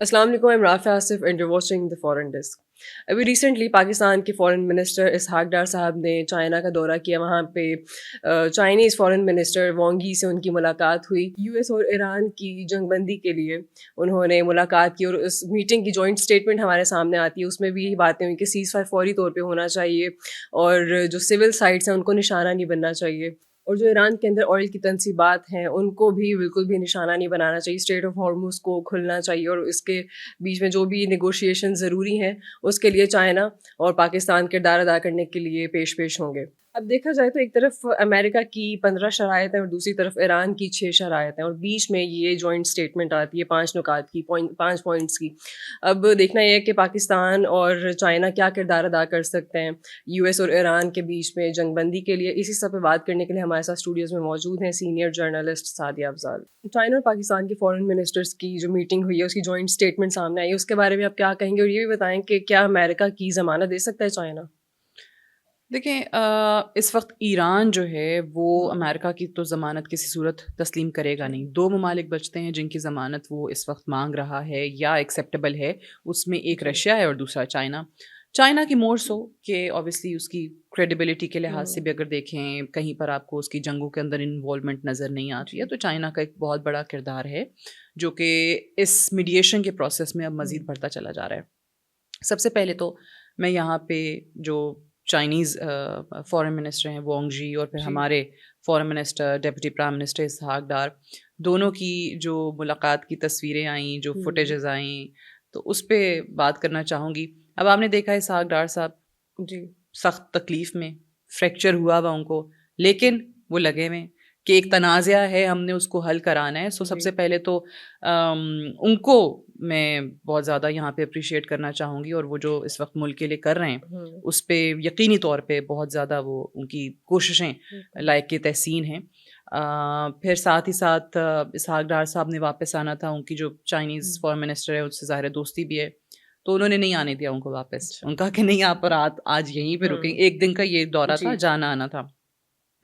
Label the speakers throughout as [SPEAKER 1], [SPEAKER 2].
[SPEAKER 1] السلام علیکم. I'm Rafay Asif and you're watching the Foreign Desk. ابھی ریسنٹلی پاکستان کے فورن منسٹر اسحاق ڈار صاحب نے چائنا کا دورہ کیا. وہاں پہ چائنیز فورن منسٹر وانگ یی سے ان کی ملاقات ہوئی. یو ایس اور ایران کی جنگ بندی کے لیے انہوں نے ملاقات کی اور اس میٹنگ کی جوائنٹ اسٹیٹمنٹ ہمارے سامنے آتی ہے. اس میں بھی یہی باتیں ہوئی کہ سیز فائر فوری طور پہ ہونا چاہیے اور جو سول سائٹس ہیں ان کو نشانہ نہیں بننا چاہیے, اور جو ایران کے اندر آئل کی تنصیبات ہیں ان کو بھی بالکل بھی نشانہ نہیں بنانا چاہیے. اسٹریٹ آف ہارموز کو کھلنا چاہیے اور اس کے بیچ میں جو بھی نیگوشیشن ضروری ہیں اس کے لیے چائنا اور پاکستان کردار ادا کرنے کے لیے پیش ہوں گے. اب دیکھا جائے تو ایک طرف امریکہ کی 15 شرائط ہیں اور دوسری طرف ایران کی 6 شرائط ہیں, اور بیچ میں یہ جوائنٹ اسٹیٹمنٹ آتی ہے 5 نکات کی, 5 پوائنٹس کی. اب دیکھنا یہ ہے کہ پاکستان اور چائنا کیا کردار ادا کر سکتے ہیں یو ایس اور ایران کے بیچ میں جنگ بندی کے لیے. اسی سب پہ بات کرنے کے لیے ہمارے ساتھ اسٹوڈیوز میں موجود ہیں senior journalist Sadia Afzal. China اور پاکستان کے فورن منسٹرز کی جو میٹنگ ہوئی ہے اس کی جوائنٹ اسٹیٹمنٹ سامنے آئی ہے, اس کے بارے میں آپ کیا کہیں گے, اور یہ بھی بتائیں کہ کیا امریکہ کی ضمانت دے سکتا ہے چائنا؟
[SPEAKER 2] دیکھیں, اس وقت ایران جو ہے وہ امریکہ کی تو ضمانت کسی صورت تسلیم کرے گا نہیں. 2 ممالک بچتے ہیں جن کی ضمانت وہ اس وقت مانگ رہا ہے یا ایکسیپٹیبل ہے. اس میں ایک رشیا ہے اور دوسرا چائنا. چائنا کی مور سو کہ اوبیسلی اس کی کریڈیبلٹی کے لحاظ سے بھی اگر دیکھیں کہیں پر آپ کو اس کی جنگوں کے اندر انوالومنٹ نظر نہیں آتی ہے, تو چائنا کا ایک بہت بڑا کردار ہے جو کہ اس میڈیشن کے پروسیس میں اب مزید بڑھتا چلا جا رہا ہے. سب سے پہلے تو میں یہاں پہ جو چائنیز فورن منسٹر ہیں وانگ جی اور پھر ہمارے فورن minister deputy prime minister Ishaq Dar, دونوں کی جو ملاقات کی تصویریں آئیں, جو فوٹیجز آئیں, تو اس پہ بات کرنا چاہوں گی. اب آپ نے دیکھا ہے اسحاق ڈار صاحب سخت تکلیف میں, فریکچر ہوا ان کو, لیکن وہ لگے ہوئے کہ ایک تنازعہ ہے, ہم نے اس کو حل کرانا ہے. سب سے پہلے تو ان کو میں بہت زیادہ یہاں پہ اپریشیٹ کرنا چاہوں گی, اور وہ جو اس وقت ملک کے لیے کر رہے ہیں اس پہ یقینی طور پہ بہت زیادہ وہ ان کی کوششیں لائق کے تحسین ہیں. پھر ساتھ ہی ساتھ اسحاق ڈار صاحب نے واپس آنا تھا, ان کی جو چائنیز فورن منسٹر ہے اس سے ظاہر دوستی بھی ہے, تو انہوں نے نہیں آنے دیا ان کو واپس. ان کا کہ نہیں آپ رات آج یہیں پہ رکیں. 1 دن کا یہ دورہ تھا, جانا آنا تھا.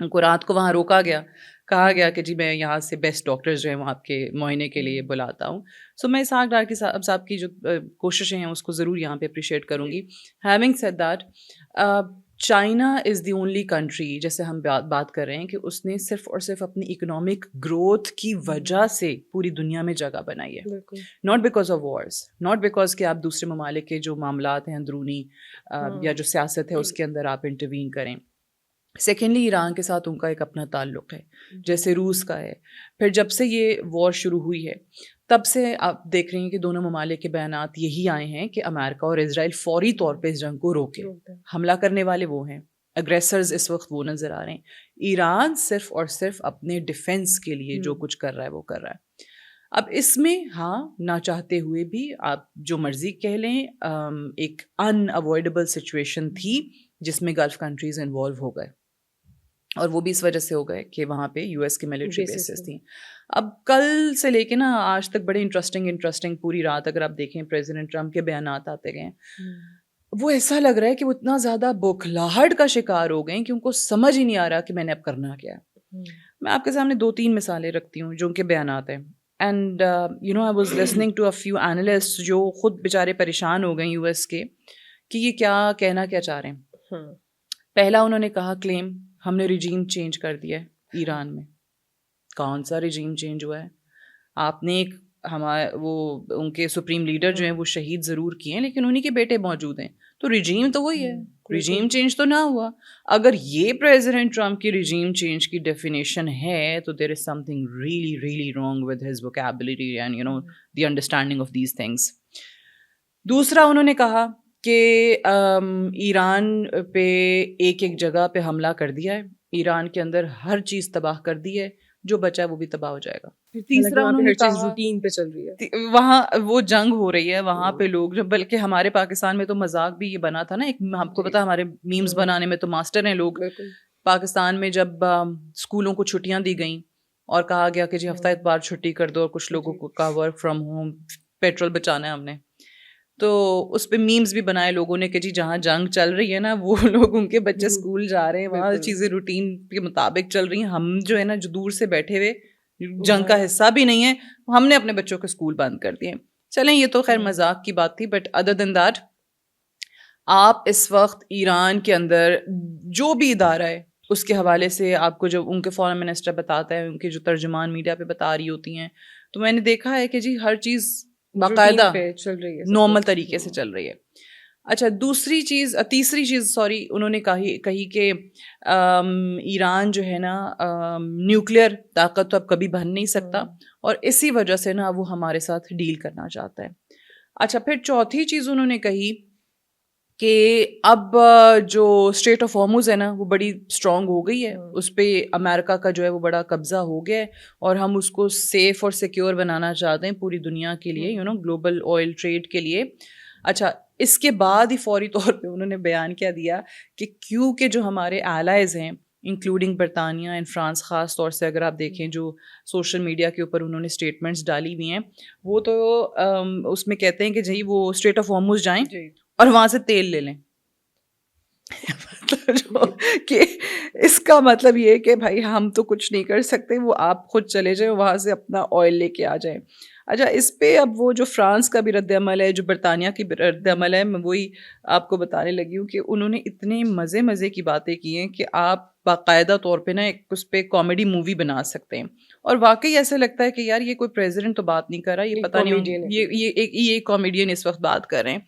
[SPEAKER 2] ان کو رات کو وہاں روکا گیا, کہا گیا کہ جی میں یہاں سے بیسٹ ڈاکٹرز جو ہیں وہ آپ کے معائنے کے لیے بلاتا ہوں. سو میں اسحاق ڈار کی صاحب کی جو کوششیں ہیں اس کو ضرور یہاں پہ اپریشیٹ کروں گی. Having said that, China is the only country, جیسے ہم بات کر رہے ہیں کہ اس نے صرف اور صرف اپنی اکنامک گروتھ کی وجہ سے پوری دنیا میں جگہ بنائی ہے. Not because of wars, not because کہ آپ دوسرے ممالک کے جو معاملات ہیں اندرونی یا جو سیاست ہے اس کے اندر آپ انٹروین کریں. سیکنڈلی ایران کے ساتھ ان کا ایک اپنا تعلق ہے جیسے روس کا ہے. پھر جب سے یہ وار شروع ہوئی ہے تب سے آپ دیکھ رہے ہیں کہ دونوں ممالک کے بیانات یہی آئے ہیں کہ امریکہ اور اسرائیل فوری طور پہ اس جنگ کو روکے. حملہ کرنے والے وہ ہیں, اگریسرز اس وقت وہ نظر آ رہے ہیں. ایران صرف اور صرف اپنے ڈیفنس کے لیے جو کچھ کر رہا ہے وہ کر رہا ہے. اب اس میں ہاں نہ چاہتے ہوئے بھی آپ جو مرضی کہہ لیں, ایک ان اوائڈیبل سچویشن تھی جس میں گلف کنٹریز انوالو ہو گئے, اور وہ بھی اس وجہ سے ہو گئے کہ وہاں پہ یو ایس کی ملٹری بیسز تھیں. اب کل سے لے کے نا آج تک بڑے انٹرسٹنگ پوری رات اگر آپ دیکھیں پریزیڈنٹ ٹرمپ کے بیانات آتے گئے, وہ ایسا لگ رہا ہے کہ وہ اتنا زیادہ بوکھلاہٹ کا شکار ہو گئے کہ ان کو سمجھ ہی نہیں آ رہا کہ میں نے اب کرنا کیا ہے. میں آپ کے سامنے 2-3 مثالیں رکھتی ہوں جو ان کے بیانات ہیں. And you know I was listening to a few analyst جو خود بیچارے پریشان ہو گئے یو ایس کے کہ یہ کیا کہنا کیا چاہ رہے ہیں. پہلا انہوں نے کہا کلیم ہم نے رجیم چینج کر دیا ہے ایران میں. کون سا رجیم چینج ہوا ہے؟ آپ نے ایک وہ ان کے سپریم لیڈر جو ہیں وہ شہید ضرور کیے ہیں لیکن انہی کے بیٹے موجود ہیں, تو رجیم تو وہی ہے, رجیم چینج تو نہ ہوا. اگر یہ پریزیڈنٹ ٹرمپ کی رجیم چینج کی ڈیفینیشن ہے تو there is something really really wrong with his vocabulary and you know the understanding of these things. دوسرا انہوں نے کہا کہ ایران پہ ایک جگہ پہ حملہ کر دیا ہے, ایران کے اندر ہر چیز تباہ کر دی ہے, جو بچا ہے وہ بھی تباہ ہو جائے گا. تیسرا انہوں نے کہا
[SPEAKER 1] روٹین پہ چل رہی ہے,
[SPEAKER 2] وہاں وہ جنگ ہو رہی ہے, وہاں پہ لوگ جو, بلکہ ہمارے پاکستان میں تو مذاق بھی یہ بنا تھا نا, ایک آپ کو پتا ہمارے میمز بنانے میں تو ماسٹر ہیں لوگ. پاکستان میں جب اسکولوں کو چھٹیاں دی گئیں اور کہا گیا کہ جی ہفتہ اتوار چھٹی کر دو, اور کچھ لوگوں کو کا ورک فرام ہوم, پیٹرول بچانا ہے ہم نے, تو اس پہ میمز بھی بنائے لوگوں نے کہ جی جہاں جنگ چل رہی ہے نا وہ لوگ ان کے بچے اسکول جا رہے ہیں, وہاں چیزیں روٹین کے مطابق چل رہی ہیں. ہم جو ہے نا جو دور سے بیٹھے ہوئے جنگ کا حصہ بھی نہیں ہے, ہم نے اپنے بچوں کے اسکول بند کر دیے. چلیں یہ تو خیر مذاق کی بات تھی, بٹ ادر دین دیٹ آپ اس وقت ایران کے اندر جو بھی ادارہ ہے اس کے حوالے سے آپ کو جو ان کے فارن منسٹر بتاتا ہے, ان کے جو ترجمان میڈیا پہ بتا رہی ہوتی ہیں, تو میں نے دیکھا ہے کہ جی ہر چیز باقاعدہ
[SPEAKER 1] چل رہی ہے,
[SPEAKER 2] نارمل طریقے سے چل رہی ہے. اچھا تیسری چیز سوری انہوں نے کہی کہ ایران جو ہے نا نیوکلیئر طاقت تو اب کبھی بن نہیں سکتا, اور اسی وجہ سے نا وہ ہمارے ساتھ ڈیل کرنا چاہتا ہے. اچھا پھر چوتھی چیز انہوں نے کہی کہ اب جو اسٹریٹ آف ہارموز ہے نا وہ بڑی اسٹرانگ ہو گئی ہے, اس پہ امریکہ کا جو ہے وہ بڑا قبضہ ہو گیا ہے, اور ہم اس کو سیف اور سیکیور بنانا چاہتے ہیں پوری دنیا کے لیے, گلوبل آئل ٹریڈ کے لیے. اچھا اس کے بعد ہی فوری طور پہ انہوں نے بیان کیا دیا کہ کیونکہ جو ہمارے allies ہیں انکلوڈنگ برطانیہ اینڈ فرانس, خاص طور سے اگر آپ دیکھیں جو سوشل میڈیا کے اوپر انہوں نے اسٹیٹمنٹس ڈالی ہوئی ہیں, وہ تو اس میں کہتے ہیں کہ جی وہ اسٹریٹ آف ہارموز جائیں اور وہاں سے تیل لے لیں. کہ اس کا مطلب یہ کہ بھائی ہم تو کچھ نہیں کر سکتے, وہ آپ خود چلے جائیں وہاں سے اپنا آئل لے کے آ جائیں. اچھا اس پہ اب وہ جو فرانس کا بھی رد عمل ہے, جو برطانیہ کی رد عمل ہے, میں وہی آپ کو بتانے لگی ہوں کہ انہوں نے اتنے مزے کی باتیں کی ہیں کہ آپ باقاعدہ طور پہ نا اس پہ کامیڈی مووی بنا سکتے ہیں. اور واقعی ایسا لگتا ہے کہ یار یہ کوئی پریزیڈنٹ تو بات نہیں کر رہا, یہ پتہ نہیں یہ کامیڈین اس وقت بات کر رہے ہیں.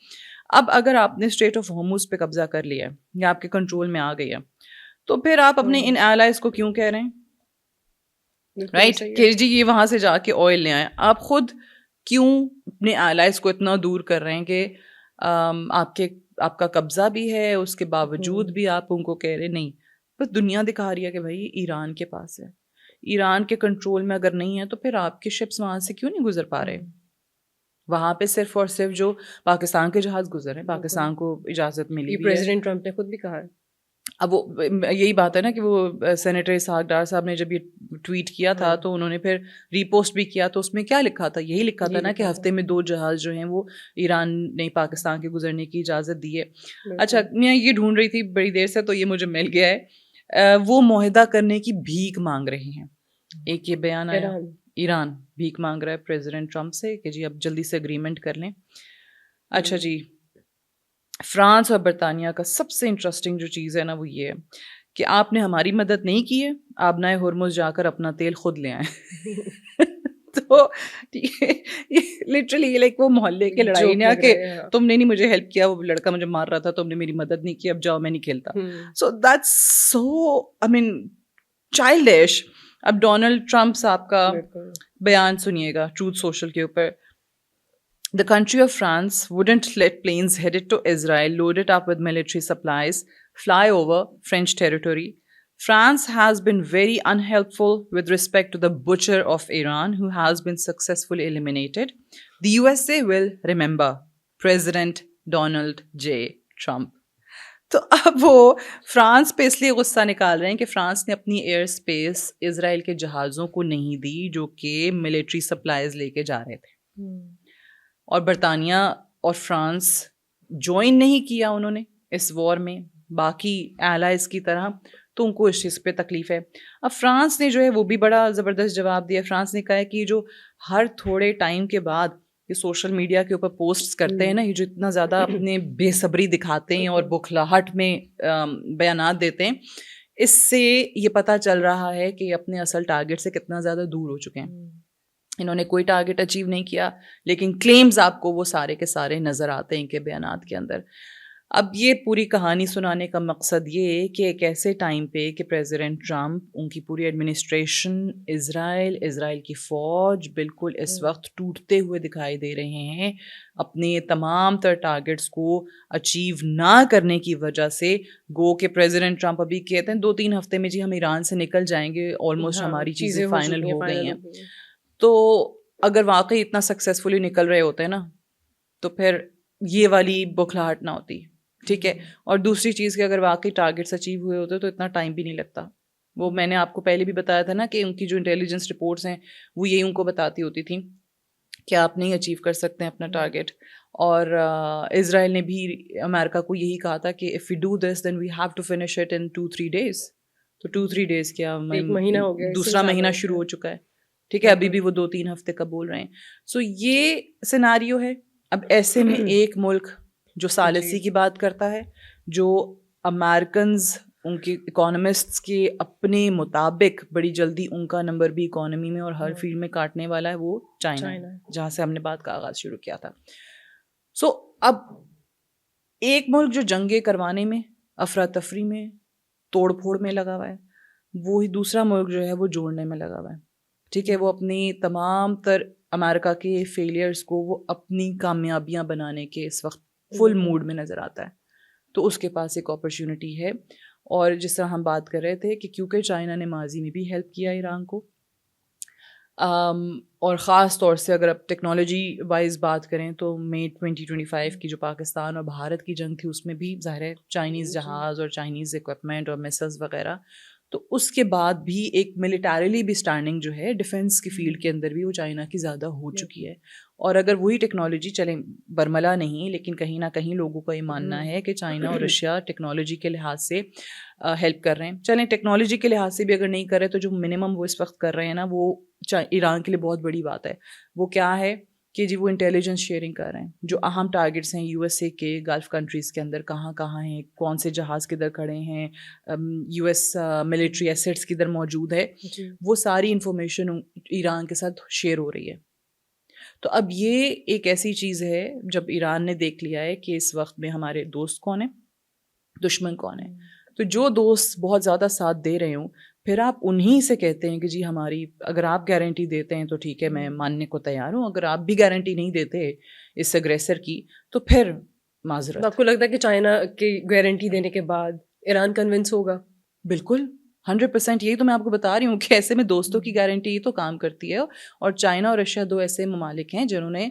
[SPEAKER 2] اب اگر آپ نے اسٹریٹ آف ہارموز پہ قبضہ کر لیا ہے یا آپ کے کنٹرول میں آ گئی ہے, تو پھر آپ اپنے ان allies کو کیوں کہہ رہے ہیں رائٹ کہ جی یہ وہاں سے جا کے آئل لے آئیں. آپ خود کیوں اپنے allies کو اتنا دور کر رہے ہیں کہ آپ کا قبضہ بھی ہے, اس کے باوجود بھی آپ ان کو کہہ رہے نہیں. بس دنیا دکھا رہی ہے کہ بھائی ایران کے پاس ہے, ایران کے کنٹرول میں اگر نہیں ہے تو پھر آپ کے شپس وہاں سے کیوں نہیں گزر پا رہے. وہاں پہ صرف اور صرف جو پاکستان کے جہاز گزرے, پاکستان کو اجازت ملی ہے.
[SPEAKER 1] پریزیڈنٹ ٹرمپ نے خود بھی کہا ہے.
[SPEAKER 2] اب وہ یہی بات ہے نا کہ وہ سینیٹر اسحاق ڈار صاحب نے جب یہ ٹویٹ کیا تھا تو انہوں نے پھر ری پوسٹ بھی کیا, تو اس میں کیا لکھا تھا, یہی لکھا تھا نا کہ ہفتے میں 2 جہاز جو ہیں وہ ایران نے پاکستان کے گزرنے کی اجازت دی ہے. اچھا میں یہ ڈھونڈ رہی تھی بڑی دیر سے, تو یہ مجھے مل گیا ہے. وہ معاہدہ کرنے کی بھیک مانگ رہے ہیں. ایک یہ بیان آیا, ایران بھیک مانگ رہا ہے پریزیڈنٹ ٹرمپ سے کہ جی اب جلدی سے اگریمنٹ کر لیں. اچھا جی فرانس اور برطانیہ کا سب سے انٹرسٹنگ جو چیز ہے نا وہ یہ ہے کہ آپ نے ہماری مدد نہیں کی ہے, آپ نئے ہرمز جا کر اپنا تیل خود لے آئیں. تو لٹرلی لائک وہ محلے کے لڑائی نا کہ تم نے نہیں مجھے ہیلپ کیا, وہ لڑکا مجھے مار رہا تھا, تم نے میری مدد نہیں کی, اب جاؤ میں نہیں کھیلتا. So that's so I mean childish. اب ڈونلڈ ٹرمپ صاحب کا بیان سنیے گا ٹروتھ سوشل کے اوپر. The country of France wouldn't let planes headed to Israel loaded up with military supplies fly over French territory. France has been very unhelpful with respect to the butcher of Iran, who has been successfully eliminated. The USA will remember President Donald J. Trump. تو اب وہ France پہ اس لیے غصہ نکال رہے ہیں کہ فرانس نے اپنی ایئر اسپیس اسرائیل کے جہازوں کو نہیں دی جو کہ ملٹری سپلائز لے کے جا رہے تھے. اور برطانیہ اور فرانس جوائن نہیں کیا انہوں نے اس وار میں باقی allies کی طرح, تو ان کو اس چیز پہ تکلیف ہے. اب فرانس نے جو ہے وہ بھی بڑا زبردست جواب دیا. فرانس نے کہا ہے کہ جو ہر تھوڑے ٹائم کے بعد یہ سوشل میڈیا کے اوپر پوسٹس کرتے ہیں نا, یہ جو اتنا زیادہ اپنے بے صبری دکھاتے ہیں اور بکھلاہٹ میں بیانات دیتے ہیں, اس سے یہ پتہ چل رہا ہے کہ اپنے اصل ٹارگیٹ سے کتنا زیادہ دور ہو چکے ہیں. انہوں نے کوئی ٹارگیٹ اچیو نہیں کیا, لیکن کلیمز آپ کو وہ سارے کے سارے نظر آتے ہیں کہ بیانات کے اندر. اب یہ پوری کہانی سنانے کا مقصد یہ ہے کہ ایک ایسے ٹائم پہ کہ پریزیڈنٹ ٹرمپ, ان کی پوری ایڈمنسٹریشن, اسرائیل کی فوج بالکل اس وقت ٹوٹتے ہوئے دکھائی دے رہے ہیں اپنے تمام تر ٹارگیٹس کو اچیو نہ کرنے کی وجہ سے. گو کہ پریزیڈنٹ ٹرمپ ابھی کہتے ہیں 2-3 ہفتے میں جی ہم ایران سے نکل جائیں گے, آلموسٹ ہماری چیزیں فائنل ہو گئی ہیں. تو اگر واقعی اتنا سکسیزفلی نکل رہے ہوتے ہیں نا تو پھر یہ والی بکھلاہٹ نہ ہوتی, ٹھیک ہے. اور دوسری چیز کہ اگر واقعی ٹارگیٹس اچیو ہوئے ہوتے تو اتنا ٹائم بھی نہیں لگتا. وہ میں نے آپ کو پہلے بھی بتایا تھا نا کہ ان کی جو انٹیلیجنس رپورٹس ہیں وہ یہی ان کو بتاتی ہوتی تھیں کہ آپ نہیں اچیو کر سکتے ہیں اپنا ٹارگیٹ. اور اسرائیل نے بھی امریکہ کو یہی کہا تھا کہ if we do this then we have to finish it in 2-3 days. تو 2-3 days کیا,
[SPEAKER 1] مہینہ ہو گیا,
[SPEAKER 2] دوسرا مہینہ شروع ہو چکا ہے. ٹھیک ہے, ابھی بھی وہ 2-3 ہفتے کا بول رہے ہیں. سو یہ سیناریو ہے. اب ایسے میں ایک ملک جو ثالثی کی بات کرتا ہے, جو امریکنز ان کے اکانومسٹس کے اپنے مطابق بڑی جلدی ان کا نمبر بھی اکانومی میں اور ہر فیلڈ میں کاٹنے والا ہے, وہ چائنا ہے, جہاں سے ہم نے بات کا آغاز شروع کیا تھا. سو اب ایک ملک جو جنگیں کروانے میں, افراتفری میں, توڑ پھوڑ میں لگا ہوا ہے, وہی دوسرا ملک جو ہے وہ جوڑنے میں لگا ہوا ہے. ٹھیک ہے, وہ اپنی تمام تر امریکہ کے فیلئرز کو وہ اپنی کامیابیاں بنانے کے اس وقت فل موڈ میں نظر آتا ہے. تو اس کے پاس ایک اپرچونٹی ہے. اور جس طرح ہم بات کر رہے تھے کہ کیونکہ چائنا نے ماضی میں بھی ہیلپ کیا ایران کو, اور خاص طور سے اگر اب ٹیکنالوجی وائز بات کریں تو مئی 2025 کی جو پاکستان اور بھارت کی جنگ تھی, اس میں بھی ظاہر ہے چائنیز جہاز اور چائنیز اکوپمنٹ اور میسلز وغیرہ. تو اس کے بعد بھی ایک ملیٹریلی بھی اسٹینڈنگ جو ہے ڈیفنس کی فیلڈ کے اندر بھی وہ چائنا کی زیادہ ہو چکی ہے. اور اگر وہی ٹیکنالوجی چلیں برملا نہیں, لیکن کہیں نہ کہیں لوگوں کا یہ ماننا ہے کہ چائنا اور رشیا ٹیکنالوجی کے لحاظ سے ہیلپ کر رہے ہیں. چلیں ٹیکنالوجی کے لحاظ سے بھی اگر نہیں کر رہے تو جو منیمم وہ اس وقت کر رہے ہیں نا, وہ ایران کے لیے بہت بڑی بات ہے. وہ کیا ہے کہ جی وہ انٹیلیجنس شیئرنگ کر رہے ہیں. جو اہم ٹارگٹس ہیں یو ایس اے کے گلف کنٹریز کے اندر کہاں کہاں ہیں, کون سے جہاز کدھر کھڑے ہیں, یو ایس ملٹری ایسٹس کدھر موجود ہے, وہ ساری انفارمیشن ایران کے ساتھ شیئر ہو رہی ہے. تو اب یہ ایک ایسی چیز ہے جب ایران نے دیکھ لیا ہے کہ اس وقت میں ہمارے دوست کون ہیں, دشمن کون ہیں. تو جو دوست بہت زیادہ ساتھ دے رہے ہوں, پھر آپ انہی سے کہتے ہیں کہ جی ہماری, اگر آپ گارنٹی دیتے ہیں تو ٹھیک ہے میں ماننے کو تیار ہوں, اگر آپ بھی گارنٹی نہیں دیتے اس اگریسر کی تو پھر معذرت.
[SPEAKER 1] آپ کو لگتا ہے کہ چائنا کی گارنٹی دینے کے بعد ایران کنونس ہوگا؟
[SPEAKER 2] بالکل 100%. یہی تو میں آپ کو بتا رہی ہوں کہ ایسے میں دوستوں کی گارنٹی تو کام کرتی ہے. اور چائنا اور رشیا دو ایسے ممالک ہیں جنہوں نے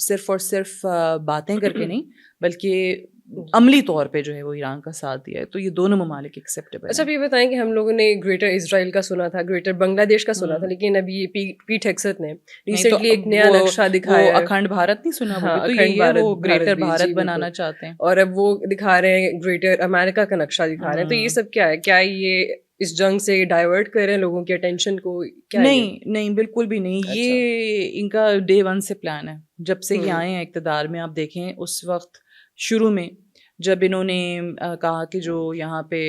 [SPEAKER 2] صرف اور صرف باتیں کر کے نہیں بلکہ عملی طور پہ جو ہے وہ ایران کا ساتھ دیا ہے. تو یہ دونوں ممالک ایکسیپٹیبل.
[SPEAKER 1] اچھا, یہ بتائیں کہ ہم لوگوں نے گریٹر اسرائیل کا سنا تھا, گریٹر بنگلہ دیش کا سنا تھا, لیکن ابھی یہ پیٹ ہیگسیت نے ریسنٹلی ایک نیا نقشہ دکھایا ہے.
[SPEAKER 2] اکھنڈ بھارت نہیں سنا, وہ تو یہی ہے, وہ گریٹر بھارت بنانا چاہتے ہیں.
[SPEAKER 1] اور اب وہ دکھا رہے ہیں گریٹر امریکہ کا نقشہ دکھا رہے ہیں. تو یہ سب کیا ہے؟ کیا یہ اس جنگ سے ڈائیورٹ کر رہے ہیں لوگوں کی اٹینشن کو؟
[SPEAKER 2] نہیں بالکل بھی نہیں. یہ ان کا ڈے 1 سے پلان ہے. جب سے یہ آئے ہیں اقتدار میں, آپ دیکھیں اس وقت شروع میں جب انہوں نے کہا کہ جو یہاں پہ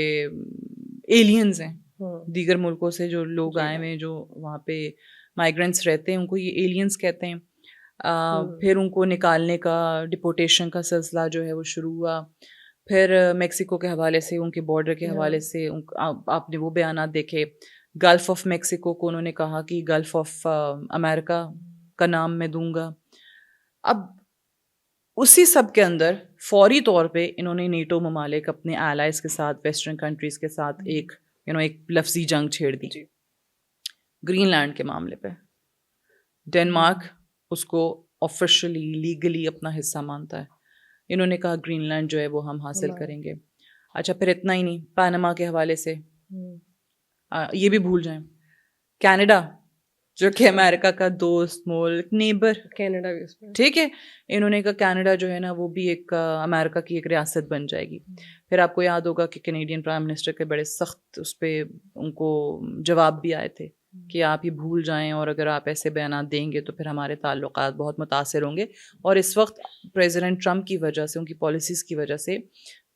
[SPEAKER 2] ایلینز ہیں دیگر ملکوں سے, جو لوگ آئے ہوئے جو وہاں پہ مائیگرینٹس رہتے ہیں, ان کو یہ ایلینز کہتے ہیں. پھر ان کو نکالنے کا, ڈپورٹیشن کا سلسلہ جو ہے وہ شروع ہوا. پھر میکسیکو کے حوالے سے, ان کے بارڈر کے حوالے سے آپ نے وہ بیانات دیکھے. گلف آف میکسیکو کو انہوں نے کہا کہ گلف آف امریکہ کا نام میں دوں گا. اب اسی سب کے اندر فوری طور پہ انہوں نے نیٹو ممالک اپنے الائز کے ساتھ, ویسٹرن کنٹریز کے ساتھ ایک لفظی جنگ چھیڑ دی. گرین لینڈ کے معاملے پہ ڈنمارک اس کو آفیشلی لیگلی اپنا حصہ مانتا ہے. انہوں نے کہا گرین لینڈ جو ہے وہ ہم حاصل کریں گے. اچھا, پھر اتنا ہی نہیں, پاناما کے حوالے سے یہ بھی بھول جائیں. کینیڈا جو کہ امریکہ کا دوست ملک, نیبر,
[SPEAKER 1] کینیڈا بھی
[SPEAKER 2] ٹھیک ہے, انہوں نے کہا کینیڈا جو ہے نا وہ بھی ایک امریکہ کی ایک ریاست بن جائے گی. پھر آپ کو یاد ہوگا کہ کینیڈین پرائم منسٹر کے بڑے سخت اس پہ ان کو جواب بھی آئے تھے کہ آپ یہ بھول جائیں, اور اگر آپ ایسے بیانات دیں گے تو پھر ہمارے تعلقات بہت متاثر ہوں گے. اور اس وقت پریزیڈنٹ ٹرمپ کی وجہ سے, ان کی پالیسیز کی وجہ سے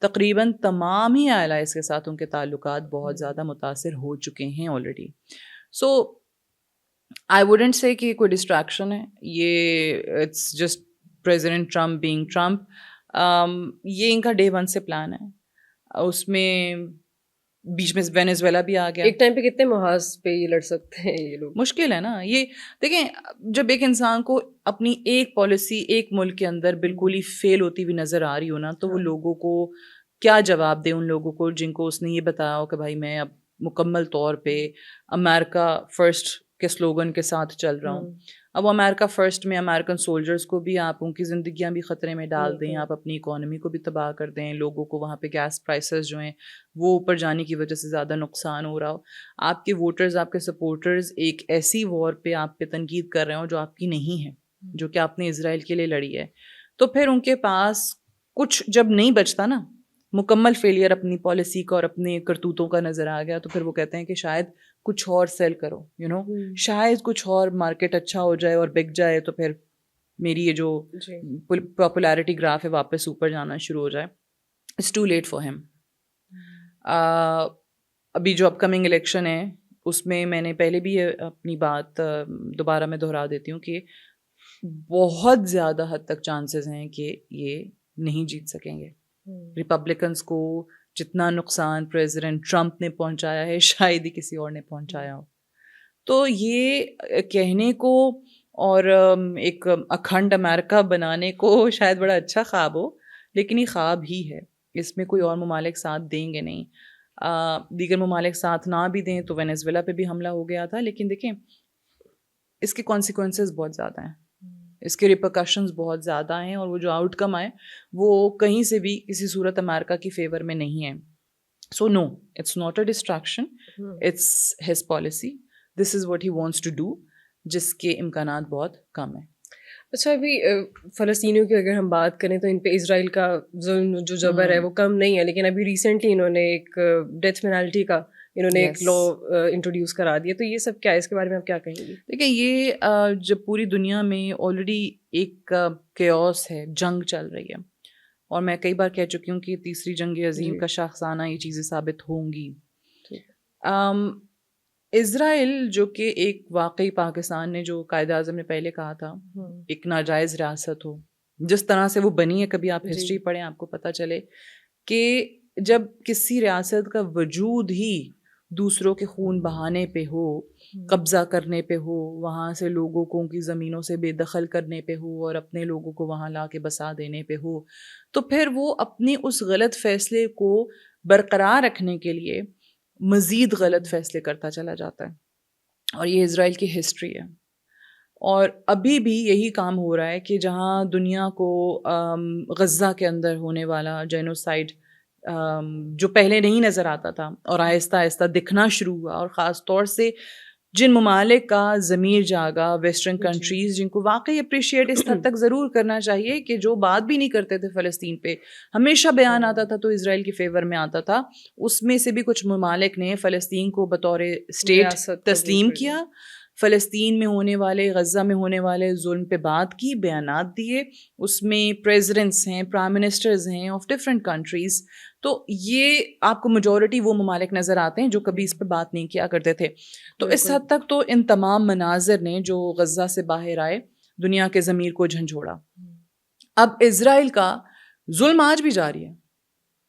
[SPEAKER 2] تقریباً تمام ہی الائز کے ساتھ ان کے تعلقات بہت زیادہ متاثر ہو چکے ہیں آلریڈی. سو آئی ووڈنٹ سے کہ کوئی ڈسٹریکشن ہے, یہ it's just President Trump being Trump. یہ ان کا ڈے 1 سے پلان ہے. اس میں بیچ میں وینیزویلا بھی آ گیا.
[SPEAKER 1] ایک ٹائم پہ کتنے محاذ پہ یہ لڑ سکتے ہیں یہ لوگ؟
[SPEAKER 2] مشکل ہے نا یہ. دیکھیں, جب ایک انسان کو اپنی ایک پالیسی ایک ملک کے اندر بالکل ہی فیل ہوتی ہوئی نظر آ رہی ہو نا, تو وہ لوگوں کو کیا جواب دے, ان لوگوں کو جن کو اس نے یہ بتایا ہو کہ بھائی میں اب مکمل طور پہ امریکہ فرسٹ کے سلوگن کے ساتھ چل رہا ہوں. اب امریکہ فرسٹ میں امریکن سولجرز کو بھی آپ ان کی زندگیاں بھی خطرے میں ڈال دیں, آپ اپنی اکانومی کو بھی تباہ کر دیں, لوگوں کو وہاں پہ گیس پرائسز جو ہیں وہ اوپر جانے کی وجہ سے زیادہ نقصان ہو رہا ہو, آپ کے ووٹرز, آپ کے سپورٹرز ایک ایسی وار پہ آپ پہ تنقید کر رہے ہوں جو آپ کی نہیں ہے, جو کہ آپ نے اسرائیل کے لیے لڑی ہے, تو پھر ان کے پاس کچھ جب نہیں بچتا نا, مکمل فیلئر اپنی پالیسی کا اور اپنے کرتوتوں کا نظر آ گیا, تو پھر وہ کہتے ہیں کہ شاید کچھ اور سیل کرو شاید کچھ اور مارکیٹ اچھا ہو جائے اور بک جائے تو پھر میری یہ جو پاپولیرٹی گراف ہے واپس اوپر جانا شروع ہو جائے. It's too late for him. ابھی جو اپ کمنگ الیکشن ہے اس میں نے پہلے بھی یہ اپنی بات دوبارہ میں دہرا دیتی ہوں کہ بہت زیادہ حد تک چانسز ہیں کہ یہ نہیں جیت سکیں گے. ریپبلکنس کو جتنا نقصان پریزیڈنٹ ٹرمپ نے پہنچایا ہے شاید ہی کسی اور نے پہنچایا ہو. تو یہ کہنے کو اور ایک اکھنڈ امریکہ بنانے کو شاید بڑا اچھا خواب ہو, لیکن یہ خواب ہی ہے. اس میں کوئی اور ممالک ساتھ دیں گے نہیں. دیگر ممالک ساتھ نہ بھی دیں تو وینیزویلا پہ بھی حملہ ہو گیا تھا, لیکن دیکھیں اس کے کانسیکوینسز بہت زیادہ ہیں, اس کے ریپرکشنز بہت زیادہ ہیں, اور وہ جو آؤٹ کم آئے وہ کہیں سے بھی کسی صورت امریکہ کی فیور میں نہیں ہے. So no, it's not a distraction, it's his policy, this is what he wants to do, جس کے امکانات بہت کم ہیں.
[SPEAKER 1] اچھا, ابھی فلسطینیوں کی اگر ہم بات کریں تو ان پہ اسرائیل کا ظلم جو جبر ہے وہ کم نہیں ہے, لیکن ابھی ریسنٹلی انہوں نے ایک ڈیتھ پینالٹی کا ایک لا انٹروڈیوس کرا دیا. تو یہ سب کیا ہے, اس کے بارے میں آپ کیا کہیں گے؟
[SPEAKER 2] دیکھیں یہ جب پوری دنیا میں آلریڈی ایک کیوس ہے, جنگ چل رہی ہے, اور میں کئی بار کہہ چکی ہوں کہ تیسری جنگ عظیم کا شاخسانہ یہ چیزیں ثابت ہوں گی. اسرائیل جو کہ ایک واقعی پاکستان نے جو قائد اعظم نے پہلے کہا تھا ایک ناجائز ریاست ہو, جس طرح سے وہ بنی ہے, کبھی آپ ہسٹری پڑھیں آپ کو پتہ چلے کہ جب کسی ریاست کا وجود ہی دوسروں کے خون بہانے پہ ہو, قبضہ کرنے پہ ہو, وہاں سے لوگوں کو ان کی زمینوں سے بے دخل کرنے پہ ہو اور اپنے لوگوں کو وہاں لا کے بسا دینے پہ ہو, تو پھر وہ اپنی اس غلط فیصلے کو برقرار رکھنے کے لیے مزید غلط فیصلے کرتا چلا جاتا ہے. اور یہ اسرائیل کی ہسٹری ہے, اور ابھی بھی یہی کام ہو رہا ہے کہ جہاں دنیا کو غزہ کے اندر ہونے والا جینوسائیڈ جو پہلے نہیں نظر آتا تھا اور آہستہ آہستہ دکھنا شروع ہوا, اور خاص طور سے جن ممالک کا ضمیر جاگا, ویسٹرن کنٹریز, جن کو واقعی اپریشیٹ اس حد تک ضرور کرنا چاہیے کہ جو بات بھی نہیں کرتے تھے فلسطین پہ, ہمیشہ بیان آتا تھا تو اسرائیل کی فیور میں آتا تھا, اس میں سے بھی کچھ ممالک نے فلسطین کو بطور اسٹیٹ تسلیم کیا, فلسطین میں ہونے والے, غزہ میں ہونے والے ظلم پہ بات کی, بیانات دیے, اس میں پریزیڈنٹس ہیں, پرائم منسٹرز ہیں آف ڈفرینٹ کنٹریز. تو یہ آپ کو میجورٹی وہ ممالک نظر آتے ہیں جو کبھی اس پہ بات نہیں کیا کرتے تھے. تو اس حد تک تو ان تمام مناظر نے جو غزہ سے باہر آئے دنیا کے ضمیر کو جھنجھوڑا. اب اسرائیل کا ظلم آج بھی جاری ہے,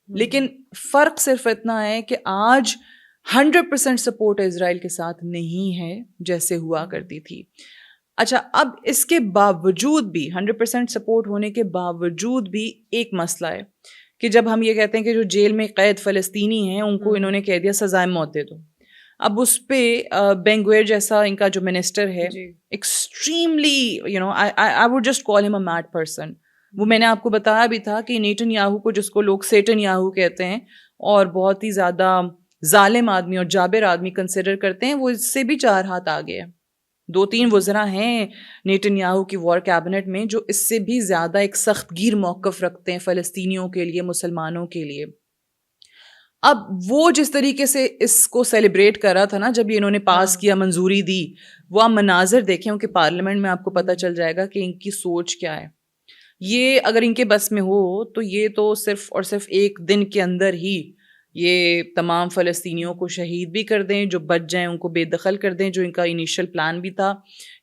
[SPEAKER 2] لیکن فرق صرف اتنا ہے کہ آج 100% سپورٹ اسرائیل کے ساتھ نہیں ہے جیسے ہوا کرتی تھی. اچھا, اب اس کے باوجود بھی 100% سپورٹ ہونے کے باوجود بھی ایک مسئلہ ہے کہ جب ہم یہ کہتے ہیں کہ جو جیل میں قید فلسطینی ہیں ان کو انہوں نے کہہ دیا سزائے موت دے دو, اب اس پہ بینگویر جیسا ان کا جو منسٹر ہے extremely I would just call ہم اے میڈ پرسن. وہ میں نے آپ کو بتایا بھی تھا کہ نیتن یاہو کو, جس کو لوگ سیٹن یاہو کہتے ہیں اور بہت ہی زیادہ ظالم آدمی اور جابر آدمی کنسیڈر کرتے ہیں, وہ اس سے بھی 4 ہاتھ آگے ہے. 2-3 وزراء ہیں نیتن یاہو کی وار کیبنٹ میں جو اس سے بھی زیادہ ایک سخت گیر موقف رکھتے ہیں فلسطینیوں کے لیے, مسلمانوں کے لیے. اب وہ جس طریقے سے اس کو سیلیبریٹ کر رہا تھا نا جب یہ انہوں نے پاس کیا, منظوری دی, وہ آپ مناظر دیکھیں ان کے پارلیمنٹ میں, آپ کو پتہ چل جائے گا کہ ان کی سوچ کیا ہے. یہ اگر ان کے بس میں ہو تو یہ تو صرف اور صرف ایک دن کے اندر ہی یہ تمام فلسطینیوں کو شہید بھی کر دیں, جو بچ جائیں ان کو بے دخل کر دیں, جو ان کا انیشل پلان بھی تھا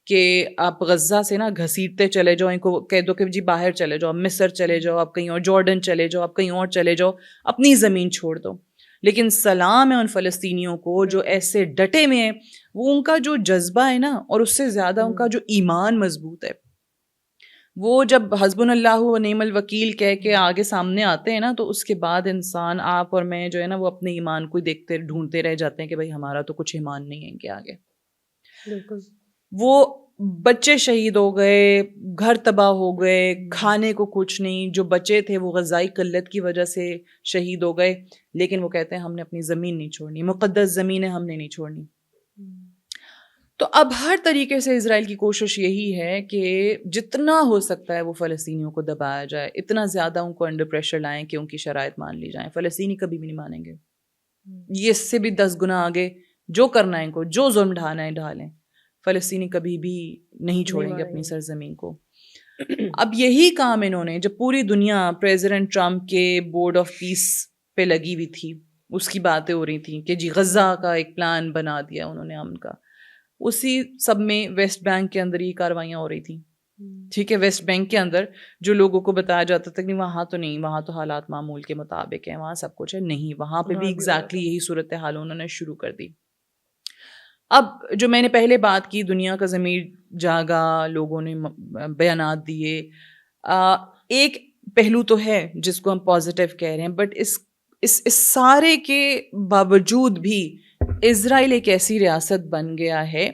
[SPEAKER 2] کہ آپ غزہ سے نا گھسیٹتے چلے جاؤ, ان کو کہہ دو کہ جی باہر چلے جاؤ, مصر چلے جاؤ, آپ کہیں اور جارڈن چلے جاؤ, آپ کہیں اور چلے جاؤ, اپنی زمین چھوڑ دو. لیکن سلام ہے ان فلسطینیوں کو جو ایسے ڈٹے میں ہیں, وہ ان کا جو جذبہ ہے نا, اور اس سے زیادہ ان کا جو ایمان مضبوط ہے, وہ جب حسبنا اللہ و نعم الوکیل کہہ کے آگے سامنے آتے ہیں نا, تو اس کے بعد انسان, آپ اور میں جو ہے نا, وہ اپنے ایمان کو دیکھتے ڈھونڈتے رہ جاتے ہیں کہ بھائی ہمارا تو کچھ ایمان نہیں ہے ان کے آگے.
[SPEAKER 1] بالکل.
[SPEAKER 2] وہ بچے شہید ہو گئے, گھر تباہ ہو گئے, کھانے کو کچھ نہیں, جو بچے تھے وہ غذائی قلت کی وجہ سے شہید ہو گئے, لیکن وہ کہتے ہیں ہم نے اپنی زمین نہیں چھوڑنی, مقدس زمینیں ہم نے نہیں چھوڑنی. تو اب ہر طریقے سے اسرائیل کی کوشش یہی ہے کہ جتنا ہو سکتا ہے وہ فلسطینیوں کو دبایا جائے, اتنا زیادہ ان کو انڈر پریشر لائیں کہ ان کی شرائط مان لی جائیں. فلسطینی کبھی بھی نہیں مانیں گے, یہ اس سے بھی 10 گنا آگے جو کرنا ہے ان کو, جو ظلم ڈھانا ہے ڈھالیں, فلسطینی کبھی بھی نہیں چھوڑیں گے اپنی سرزمین کو. اب یہی کام انہوں نے, جب پوری دنیا پریزیڈنٹ ٹرمپ کے بورڈ آف پیس پہ لگی ہوئی تھی, اس کی باتیں ہو رہی تھیں کہ جی غزہ کا ایک پلان بنا دیا انہوں نے امن کا, اسی سب میں ویسٹ بینک کے اندر یہ کاروائیاں ہو رہی تھیں. ٹھیک ہے, ویسٹ بینک کے اندر جو لوگوں کو بتایا جاتا تھا کہ وہاں تو نہیں, وہاں تو حالات معمول کے مطابق ہیں, وہاں سب کچھ ہے, نہیں, وہاں پہ بھی ایگزیکٹلی یہی صورتحال انہوں نے شروع کر دی. اب جو میں نے پہلے بات کی, دنیا کا ضمیر جاگا, لوگوں نے بیانات دیے, ایک پہلو تو ہے جس کو ہم پازیٹیو کہہ رہے ہیں, بٹ اس سارے کے باوجود بھی اسرائیل ایک ایسی ریاست بن گیا ہے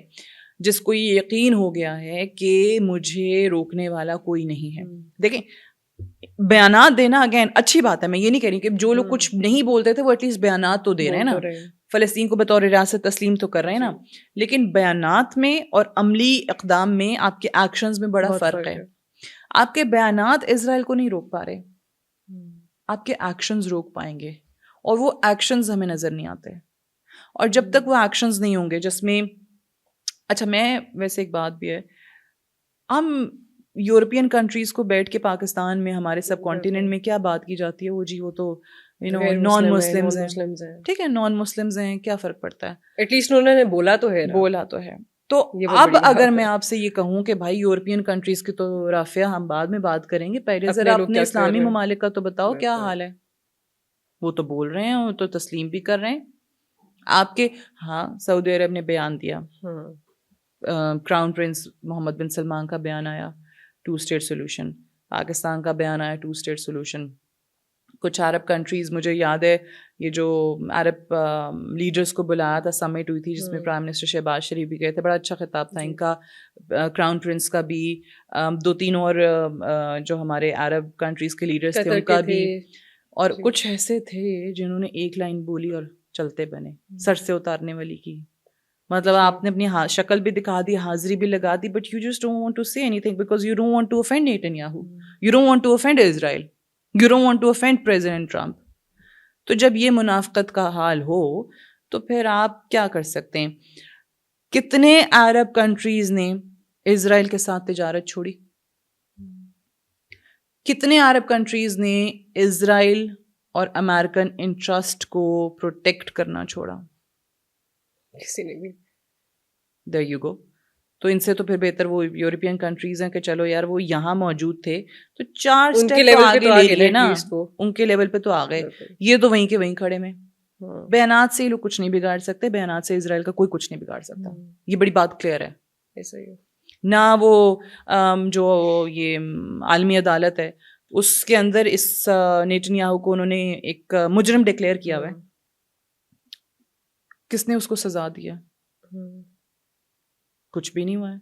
[SPEAKER 2] جس کو یہ یقین ہو گیا ہے کہ مجھے روکنے والا کوئی نہیں ہے. دیکھیں, بیانات دینا اگین اچھی بات ہے, میں یہ نہیں کہہ رہی کہ جو لوگ کچھ نہیں بولتے تھے وہ ایٹ لیسٹ بیانات تو دے رہے ہیں نا, فلسطین کو بطور ریاست تسلیم تو کر رہے ہیں نا, لیکن بیانات میں اور عملی اقدام میں آپ کے ایکشنز میں بڑا فرق ہے. آپ کے بیانات اسرائیل کو نہیں روک پا رہے, آپ کے ایکشنز روک پائیں گے, اور وہ ایکشنز ہمیں نظر نہیں آتے. اور جب تک وہ ایکشنز نہیں ہوں گے جس میں, اچھا میں ویسے ایک بات بھی ہے, ہم یورپین کنٹریز کو بیٹھ کے پاکستان میں ہمارے سب کانٹیننٹ میں کیا بات کی جاتی ہے, وہ جی وہ تو نان مسلمز ہیں, ٹھیک ہے, نان مسلمز ہیں, کیا فرق پڑتا ہے,
[SPEAKER 1] ایٹ لیسٹ انہوں نے بولا تو ہے,
[SPEAKER 2] بولا تو ہے. تو اب اگر میں آپ سے یہ کہوں کہ بھائی یورپین کنٹریز کی تو رافعہ ہم بعد میں بات کریں گے, پہلے ذرا اپنے اسلامی ممالک کا تو بتاؤ کیا حال ہے. وہ تو بول رہے ہیں, وہ تو تسلیم بھی کر رہے ہیں آپ کے. ہاں, سعودی عرب نے بیان دیا, کراؤن پرنس محمد بن سلمان کا بیان آیا 2 اسٹیٹ سولوشن, پاکستان کا بیان آیا 2 اسٹیٹ سولوشن. کچھ عرب کنٹریز, مجھے یاد ہے یہ جو عرب لیڈرز کو بلایا تھا, سمٹ ہوئی تھی جس میں پرائم منسٹر شہباز شریف بھی گئے تھے, بڑا اچھا خطاب تھا ان کا, کراؤن پرنس کا بھی, 2-3 اور جو ہمارے عرب کنٹریز کے لیڈرز تھے ان کا بھی, اور کچھ ایسے تھے جنہوں نے ایک لائن بولی اور چلتے بنے, سر سے اتارنے والی کی. مطلب آپ نے اپنی شکل بھی دکھا دی, حاضری بھی لگا دی, but you just don't want to say anything because you don't want to offend Netanyahu, you don't want to offend Israel, you don't want to offend President Trump. تو جب یہ منافقت کا حال ہو تو پھر آپ کیا کر سکتے ہیں؟ کتنے عرب کنٹریز نے اسرائیل کے ساتھ تجارت چھوڑی, کتنے عرب کنٹریز نے اسرائیل اور امریکن انٹرسٹ کو پروٹیکٹ کرنا چھوڑا,
[SPEAKER 1] کسی نے بھی.
[SPEAKER 2] there you go. تو ان سے تو پھر بہتر وہ یورپین کنٹریز ہیں کہ چلو یار وہ یہاں موجود تھے تو 4 اسٹیپ تو آگے لے لیے نا, ان کے لیول پہ تو آ گئے, یہ تو وہیں کے وہیں کھڑے میں. بیانات سے یہ لوگ کچھ نہیں بگاڑ سکتے, بیانات سے اسرائیل کا کوئی کچھ نہیں بگاڑ سکتا, یہ بڑی بات کلیئر ہے.
[SPEAKER 1] ایسا ہی
[SPEAKER 2] نہ وہ جو یہ عالمی عدالت ہے اس کے اندر اس نیتنیاہو کو انہوں نے ایک مجرم ڈکلیئر کیا ہوا ہے, کس نے اس کو سزا دیا؟ کچھ بھی نہیں ہوا ہے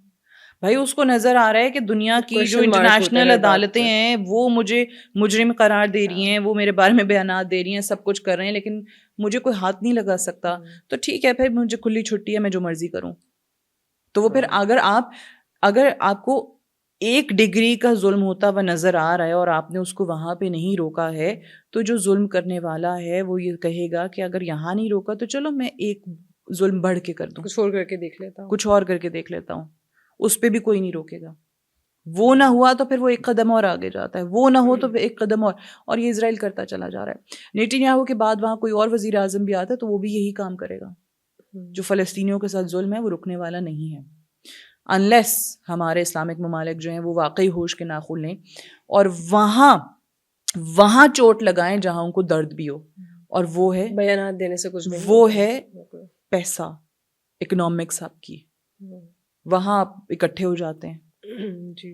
[SPEAKER 2] بھائی. اس کو نظر آ رہا ہے کہ دنیا کی جو انٹرنیشنل عدالتیں ہیں وہ مجھے مجرم قرار دے رہی ہیں, وہ میرے بارے میں بیانات دے رہی ہیں, سب کچھ کر رہے ہیں, لیکن مجھے کوئی ہاتھ نہیں لگا سکتا. تو ٹھیک ہے, پھر مجھے کھلی چھٹی ہے, میں جو مرضی کروں. تو وہ پھر اگر آپ کو 1 ڈگری کا ظلم ہوتا ہوا نظر آ رہا ہے اور آپ نے اس کو وہاں پہ نہیں روکا ہے, تو جو ظلم کرنے والا ہے وہ یہ کہے گا کہ اگر یہاں نہیں روکا تو چلو میں ایک ظلم بڑھ کے کر دوں,
[SPEAKER 1] کچھ اور کر کے دیکھ لیتا ہوں,
[SPEAKER 2] کچھ اور کر کے دیکھ لیتا ہوں. اس پہ بھی کوئی نہیں روکے گا. وہ نہ ہوا تو پھر وہ ایک قدم اور آگے جاتا ہے, وہ نہ ہو تو پھر ایک قدم اور یہ اسرائیل کرتا چلا جا رہا ہے. نیتنیاہو کے بعد وہاں کوئی اور وزیر اعظم بھی آتا ہے تو وہ بھی یہی کام کرے گا. جو فلسطینیوں کے ساتھ ظلم ہے وہ رکنے والا نہیں ہے, انلیس ہمارے اسلامک ممالک جو ہیں وہ واقعی ہوش کے ناخن لیں اور وہاں چوٹ لگائیں جہاں ان کو درد بھی ہو, اور وہ ہے
[SPEAKER 1] بیانات دینے سے کچھ نہیں,
[SPEAKER 2] وہ ہے پیسہ, اکنامکس آپ کی. وہاں آپ اکٹھے ہو جاتے ہیں
[SPEAKER 1] جی,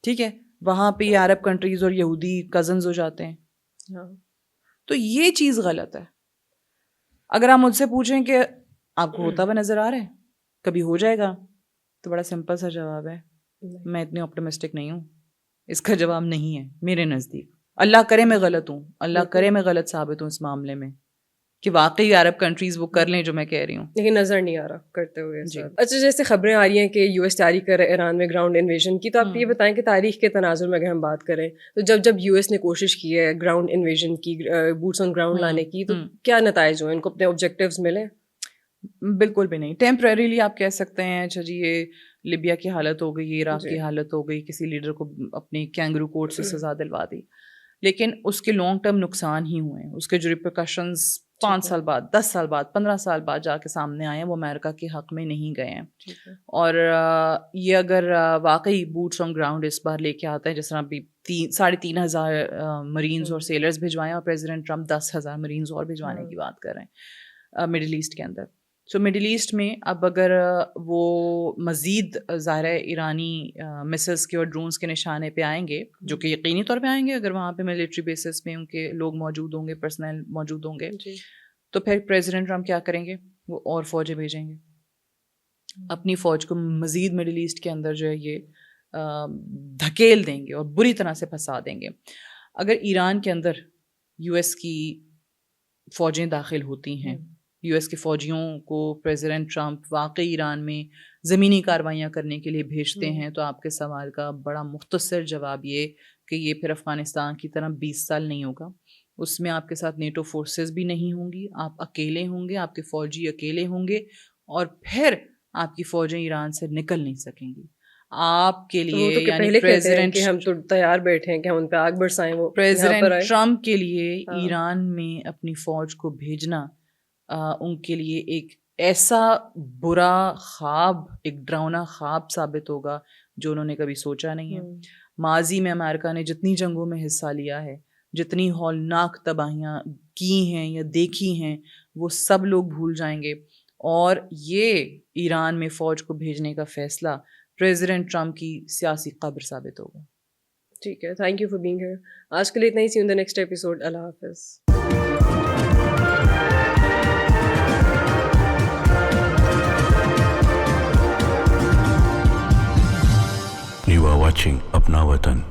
[SPEAKER 2] ٹھیک ہے, وہاں پہ یہ عرب کنٹریز اور یہودی کزنز ہو جاتے ہیں. تو یہ چیز غلط ہے. اگر آپ مجھ سے پوچھیں کہ آپ کو ہوتا ہوا نظر آ رہا ہے, کبھی ہو جائے گا, تو بڑا سمپل سا جواب ہے, میں اتنی آپٹمسٹک نہیں ہوں. اس کا جواب نہیں ہے میرے نزدیک. اللہ کرے میں غلط ہوں, اللہ کرے میں غلط ثابت ہوں اس معاملے میں کہ واقعی عرب کنٹریز وہ کر لیں جو میں کہہ رہی ہوں,
[SPEAKER 1] لیکن نظر نہیں آ رہا کرتے ہوئے. اچھا, جیسے خبریں آ رہی ہیں کہ US جاری کر رہے ایران میں گراؤنڈ انویژن کی, تو آپ یہ بتائیں کہ تاریخ کے تناظر میں اگر ہم بات کریں تو جب US نے کوشش کی ہے گراؤنڈ انویژن کی, بوٹس آن گراؤنڈ لانے کی, تو کیا نتائج ہوئے, ان کو اپنے آبجیکٹیوز ملے؟
[SPEAKER 2] بالکل بھی نہیں. ٹیمپریریلی آپ کہہ سکتے ہیں اچھا جی یہ لیبیا کی حالت ہو گئی, عراق کی حالت ہو گئی, کسی لیڈر کو اپنی کینگرو کورٹ سے سزا دلوا دی, لیکن اس کے لانگ ٹرم نقصان ہی ہوئے ہیں. اس کے جو ریپرکشنز 5 سال بعد, 10 سال بعد, 15 سال بعد جا کے سامنے آئے ہیں, وہ امریکہ کے حق میں نہیں گئے ہیں. اور یہ اگر واقعی بوٹس آن گراؤنڈ اس بار لے کے آتا ہے, جس طرح ابھی 3,500 مرینز اور سیلرز بھجوائے, اور پریزیڈنٹ ٹرمپ 10,000 مرینز اور بھجوانے کی بات کر رہے ہیں مڈل ایسٹ کے اندر. سو مڈل ایسٹ میں اب اگر وہ مزید ظاہر ایرانی مسلس کے اور ڈرونس کے نشانے پہ آئیں گے, جو کہ یقینی طور پہ آئیں گے اگر وہاں پہ ملٹری بیسس میں ان کے لوگ موجود ہوں گے, پرسنل موجود ہوں گے, تو پھر پریزیڈنٹ ٹرمپ کیا کریں گے, وہ اور فوجیں بھیجیں گے, اپنی فوج کو مزید مڈل ایسٹ کے اندر جو ہے یہ دھکیل دیں گے اور بری طرح سے پھنسا دیں گے. اگر ایران کے اندر یو ایس کی فوجیں داخل ہوتی ہیں, یو ایس کے فوجیوں کو پریزیڈنٹ ٹرمپ واقعی ایران میں زمینی کارروائیاں کرنے کے لیے بھیجتے ہیں, تو آپ کے سوال کا بڑا مختصر جواب یہ کہ یہ پھر افغانستان کی طرح 20 سال نہیں ہوگا. اس میں آپ کے ساتھ نیٹو فورسز بھی نہیں ہوں گی, آپ اکیلے ہوں گے, آپ کے فوجی اکیلے ہوں گے, اور پھر آپ کی فوجیں ایران سے نکل نہیں سکیں گی. آپ کے لیے یعنی پریزیڈنٹ
[SPEAKER 1] ہم تو تیار بیٹھے ہیں کہ ہم ان پہ آگ برسائیں, وہ
[SPEAKER 2] پریزیڈنٹ ٹرمپ کے لیے ایران میں اپنی فوج کو بھیجنا ان کے لیے ایک ایسا برا خواب, ایک ڈراؤنا خواب ثابت ہوگا جو انہوں نے کبھی سوچا نہیں ہے. ماضی میں امریکہ نے جتنی جنگوں میں حصہ لیا ہے, جتنی ہولناک تباہیاں کی ہیں یا دیکھی ہیں, وہ سب لوگ بھول جائیں گے, اور یہ ایران میں فوج کو بھیجنے کا فیصلہ پریزیڈنٹ ٹرمپ کی سیاسی قبر ثابت ہوگا.
[SPEAKER 1] ٹھیک ہے, thank you for being here. آج کے لیے اتنا ہی. See you in the next episode. اللہ حافظ.
[SPEAKER 3] You are watching Apna Watan.